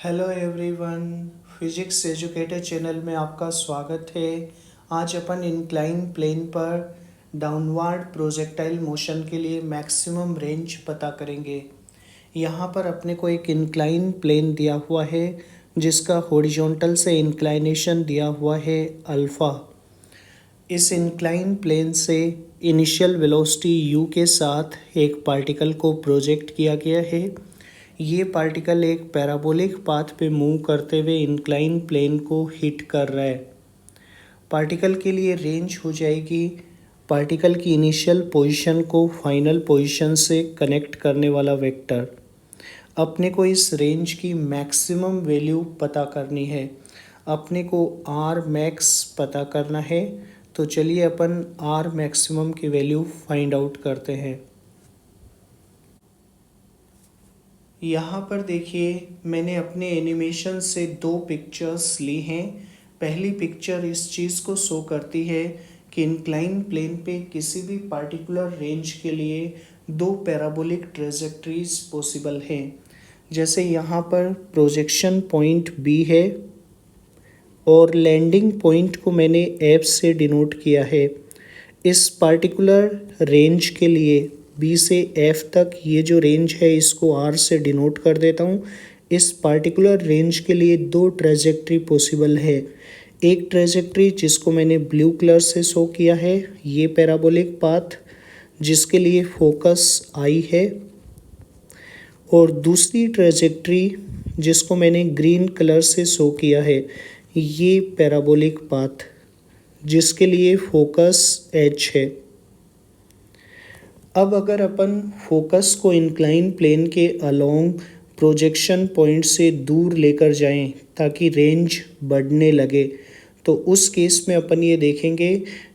Hello everyone, physics educator channel में आपका स्वागत है। आज अपन इंक्लाइन प्लेन पर डाउनवर्ड प्रोजेक्टाइल मोशन के लिए मैक्सिमम रेंज पता करेंगे। यहाँ पर अपने को एक इंक्लाइन प्लेन दिया हुआ है जिसका हॉरिजॉन्टल से इंक्लाइनेशन दिया हुआ है अल्फ़ा। इस इंक्लाइन प्लेन से इनिशियल वेलोसिटी u के साथ एक पार्टिकल को प्रोजेक्ट किया गया है। ये पार्टिकल एक पैराबोलिक पाथ पे मूव करते हुए इंक्लाइन प्लेन को हिट कर रहा है। पार्टिकल के लिए रेंज हो जाएगी पार्टिकल की इनिशियल पोजीशन को फाइनल पोजीशन से कनेक्ट करने वाला वेक्टर। अपने को इस रेंज की मैक्सिमम वैल्यू पता करनी है। अपने को आर मैक्स पता करना है। तो चलिए अपन आर मैक्सिमम की वैल्यू फाइंड आउट करते हैं। यहाँ पर देखिए, मैंने अपने एनिमेशन से दो पिक्चर्स ली हैं। पहली पिक्चर इस चीज़ को शो करती है कि इंक्लाइन प्लेन पे किसी भी पार्टिकुलर रेंज के लिए दो पैराबोलिक ट्रेजेक्टरीज पॉसिबल हैं। जैसे यहाँ पर प्रोजेक्शन पॉइंट बी है और लैंडिंग पॉइंट को मैंने एफ से डिनोट किया है। इस पार्टिकुलर रेंज के लिए बी से एफ तक ये जो रेंज है इसको आर से डिनोट कर देता हूँ। इस पार्टिकुलर रेंज के लिए दो ट्रेजेक्ट्री पॉसिबल है। एक ट्रेजेक्ट्री जिसको मैंने ब्लू कलर से शो किया है, ये पैराबोलिक पाथ जिसके लिए फोकस आई है, और दूसरी ट्रेजेक्ट्री जिसको मैंने ग्रीन कलर से शो किया है, ये पैराबोलिक पाथ जिसके लिए फोकस एच है। अब अगर अपन फोकस को इंक्लाइन प्लेन के अलोंग प्रोजेक्शन पॉइंट से दूर लेकर जाएं ताकि रेंज बढ़ने लगे, तो उस केस में अपन ये देखेंगे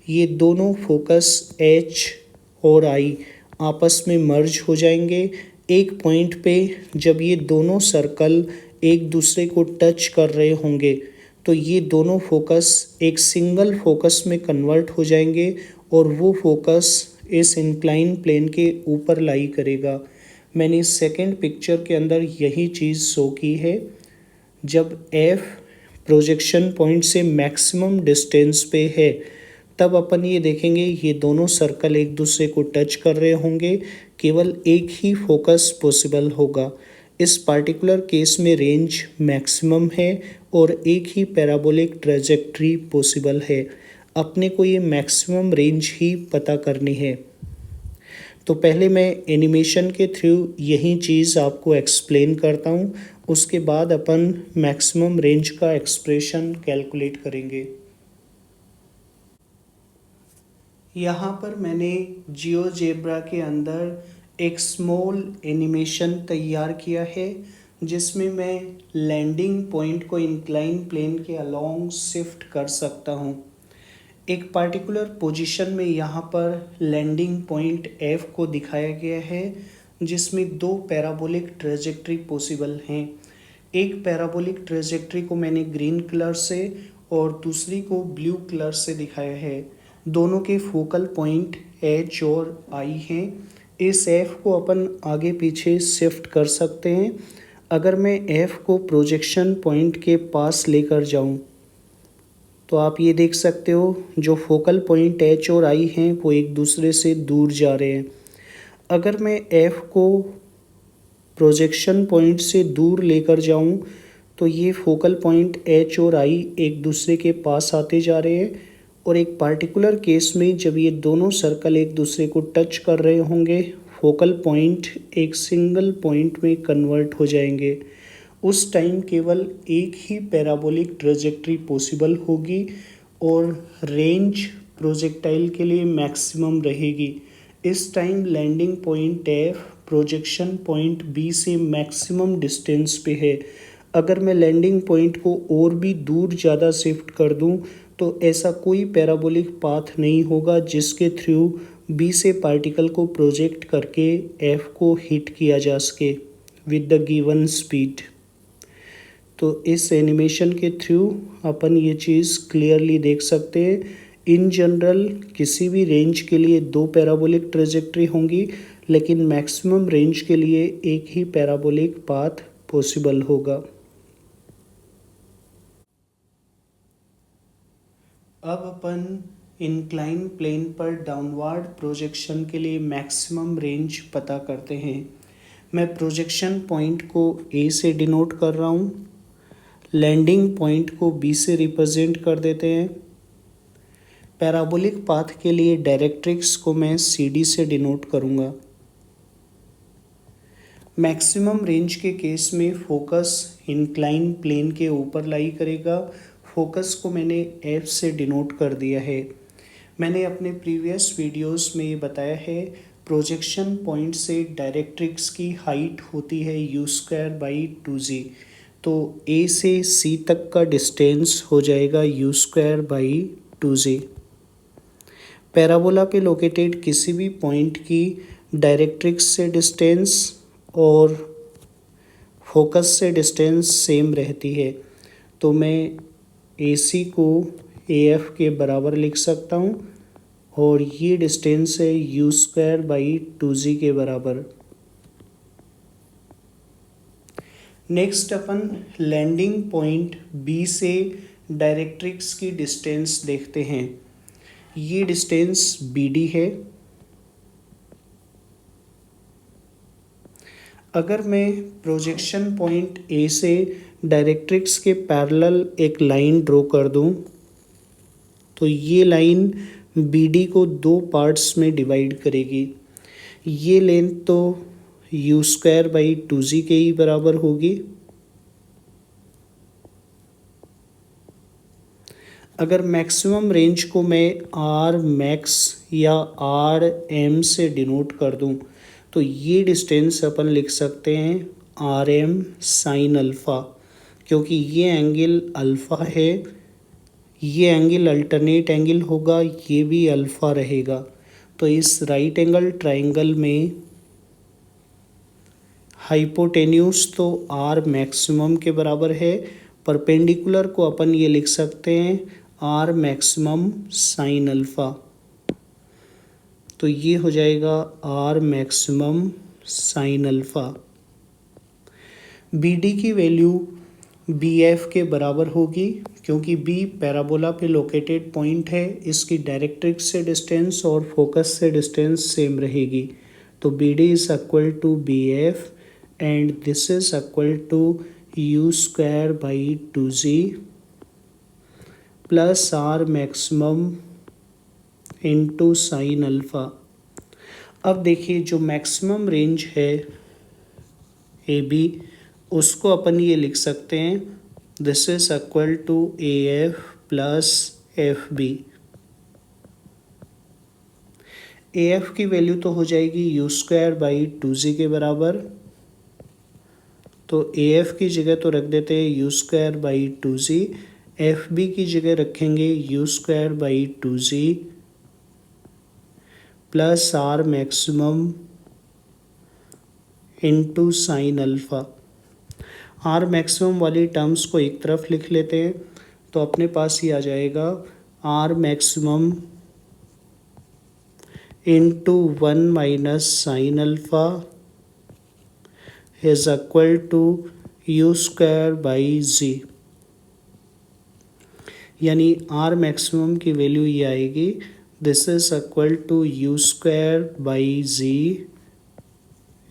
ये दोनों फोकस एच और आई आपस में मर्ज हो जाएंगे एक पॉइंट पे। जब ये दोनों सर्कल एक दूसरे को टच कर रहे होंगे तो ये दोनों फोकस एक सिंगल फोकस में कन्वर्ट हो जाएंगे और वो फोकस इस इंक्लाइन प्लेन के ऊपर लाई करेगा। मैंने इस सेकंड पिक्चर के अंदर यही चीज़ शो की है। जब F प्रोजेक्शन पॉइंट से मैक्सिमम डिस्टेंस पे है तब अपन ये देखेंगे ये दोनों सर्कल एक दूसरे को टच कर रहे होंगे, केवल एक ही फोकस पॉसिबल होगा। इस पार्टिकुलर केस में रेंज मैक्सिमम है और एक ही पैराबोलिक ट्रेजेक्ट्री पॉसिबल है। अपने को ये मैक्सिमम रेंज ही पता करनी है। तो पहले मैं एनिमेशन के थ्रू यही चीज़ आपको एक्सप्लेन करता हूँ, उसके बाद अपन मैक्सिमम रेंज का एक्सप्रेशन कैलकुलेट करेंगे। यहाँ पर मैंने जियोजेब्रा के अंदर एक स्मॉल एनिमेशन तैयार किया है जिसमें मैं लैंडिंग पॉइंट को इंक्लाइन प्लेन के अलोंग शिफ्ट कर सकता हूँ। एक पार्टिकुलर पोजीशन में यहाँ पर लैंडिंग पॉइंट F को दिखाया गया है जिसमें दो पैराबोलिक ट्रेजेक्ट्री पॉसिबल हैं। एक पैराबोलिक ट्रेजेक्ट्री को मैंने ग्रीन कलर से और दूसरी को ब्लू कलर से दिखाया है। दोनों के फोकल पॉइंट H और I हैं। इस F को अपन आगे पीछे शिफ्ट कर सकते हैं। अगर मैं F को प्रोजेक्शन पॉइंट के पास लेकर जाऊं तो आप ये देख सकते हो जो फोकल पॉइंट H और I हैं वो एक दूसरे से दूर जा रहे हैं। अगर मैं F को प्रोजेक्शन पॉइंट से दूर लेकर जाऊं तो ये फोकल पॉइंट H और I एक दूसरे के पास आते जा रहे हैं, और एक पार्टिकुलर केस में जब ये दोनों सर्कल एक दूसरे को टच कर रहे होंगे फोकल पॉइंट एक सिंगल पॉइंट में कन्वर्ट हो जाएंगे। उस टाइम केवल एक ही पैराबोलिक ट्रेजेक्ट्री पॉसिबल होगी और रेंज प्रोजेक्टाइल के लिए मैक्सिमम रहेगी। इस time landing point F projection point B से मैक्सिमम डिस्टेंस पे है। अगर मैं लैंडिंग पॉइंट को और भी दूर ज़्यादा शिफ्ट कर दूं तो ऐसा कोई पैराबोलिक पाथ नहीं होगा जिसके थ्रू B से पार्टिकल को प्रोजेक्ट करके F को हिट किया जा सके विद द गिवन स्पीड। तो इस एनिमेशन के थ्रू अपन ये चीज़ क्लियरली देख सकते हैं। इन जनरल किसी भी रेंज के लिए दो पैराबोलिक ट्रेजेक्ट्री होंगी, लेकिन मैक्सिमम रेंज के लिए एक ही पैराबोलिक पाथ पॉसिबल होगा। अब अपन इंक्लाइन प्लेन पर डाउनवर्ड प्रोजेक्शन के लिए मैक्सिमम रेंज पता करते हैं। मैं प्रोजेक्शन पॉइंट को ए से डिनोट कर रहा हूँ, लैंडिंग पॉइंट को बी से रिप्रेजेंट कर देते हैं। पैराबोलिक पाथ के लिए डायरेक्ट्रिक्स को मैं सी डी से डिनोट करूँगा। मैक्सिमम रेंज के केस में फोकस इंक्लाइन प्लेन के ऊपर लाई करेगा। फोकस को मैंने एफ से डिनोट कर दिया है। मैंने अपने प्रीवियस वीडियोस में ये बताया है, प्रोजेक्शन पॉइंट से डायरेक्ट्रिक्स की हाइट होती है u²/2g। तो ए से सी तक का डिस्टेंस हो जाएगा u²/2g। पैराबोला पे लोकेटेड किसी भी पॉइंट की डायरेक्ट्रिक्स से डिस्टेंस और फोकस से डिस्टेंस सेम रहती है, तो मैं AC को AF के बराबर लिख सकता हूँ और ये डिस्टेंस है u²/2g के बराबर। नेक्स्ट अपन लैंडिंग पॉइंट B से डायरेक्ट्रिक्स की डिस्टेंस देखते हैं। ये डिस्टेंस BD है। अगर मैं प्रोजेक्शन पॉइंट A से डायरेक्ट्रिक्स के पैरेलल एक लाइन ड्रॉ कर दूं, तो ये लाइन BD को दो पार्ट्स में डिवाइड करेगी। ये लेंथ तो u²/2g के ही बराबर होगी। अगर मैक्सिमम रेंज को मैं R max या RM से डिनोट कर दूं, तो ये डिस्टेंस अपन लिख सकते हैं RM sin अल्फ़ा, क्योंकि ये एंगल अल्फ़ा है, ये एंगल अल्टरनेट एंगल होगा, ये भी अल्फ़ा रहेगा। तो इस राइट एंगल ट्राइंगल में हाइपोटेन्यूज तो R मैक्सिमम के बराबर है, परपेंडिकुलर को अपन ये लिख सकते हैं R मैक्सिमम sin अल्फ़ा। तो ये हो जाएगा R maximum sin alpha. BD की वैल्यू BF के बराबर होगी, क्योंकि B पैराबोला पे लोकेटेड पॉइंट है, इसकी डायरेक्ट्रिक्स से डिस्टेंस और फोकस से डिस्टेंस सेम रहेगी। तो BD is equal to BF and this is equal to u²/2g plus R maximum into sine alpha. अब देखिए, जो मैक्सिमम रेंज है AB, उसको अपन ये लिख सकते हैं, this is equal to AF plus FB। AF की वैल्यू तो हो जाएगी u²/2g के बराबर, तो AF की जगह तो रख देते हैं u²/2g, FB की जगह रखेंगे u²/2g plus R maximum into sine alpha. R maximum वाली टर्म्स को एक तरफ लिख लेते हैं, तो अपने पास ही आ जाएगा R maximum into 1 minus sine alpha is equal to u²/g। यानी R मैक्सिमम की वैल्यू ये आएगी, this is equal to u²/g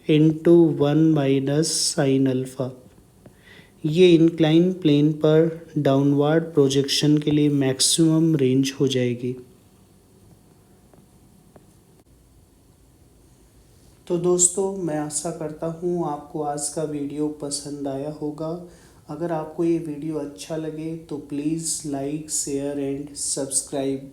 into 1 minus sine alpha. ये इंक्लाइन प्लेन पर डाउनवर्ड प्रोजेक्शन के लिए मैक्सिमम रेंज हो जाएगी। तो दोस्तों, मैं आशा करता हूँ आपको आज का वीडियो पसंद आया होगा। अगर आपको ये वीडियो अच्छा लगे तो please like, share and subscribe.